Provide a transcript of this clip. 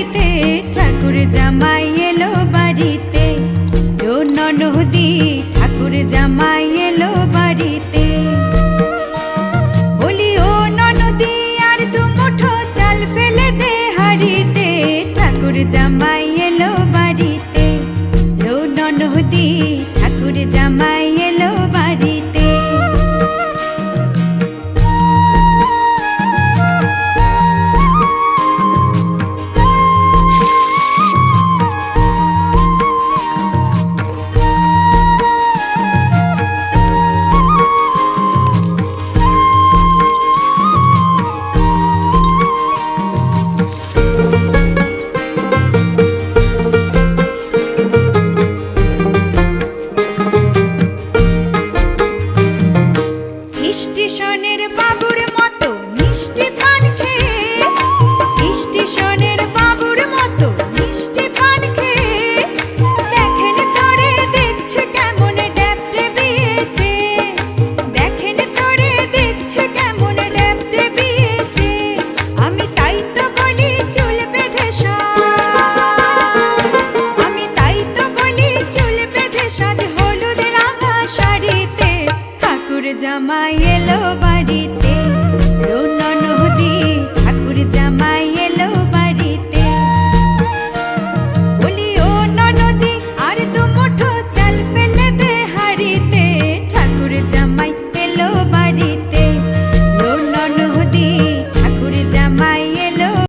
শাড়িতে ঠাকুর জামাই এলো বাড়িতে। ও ননদি ঠাকুর জামাই এলো বাড়িতে। বলি ও ননদি আর দু মুঠো চাল ফেলে দে হাড়িতে। ঠাকুর জামাই এলো বাড়িতে। ও ননদি ঠাকুর জামাই এলো বাড়িতে। স্টেশনের বাবুর মতো মিষ্টি পান খেয়ে, স্টেশনের বাবুর মতো মিষ্টি পান খেয়ে দেখেন তোরে দেখছে কেমন ড্যাপটে বিয়েছে। দেখেন তোরে দেখছে কেমন ড্যাপটে বিয়েছে। আমি তাই তো বলি চুল বেঁধে সাজ, আমি তাই তো বলি চুল বেঁধে সাজ হলুদ রাঙা শাড়িতে। ঠাকুর জামাই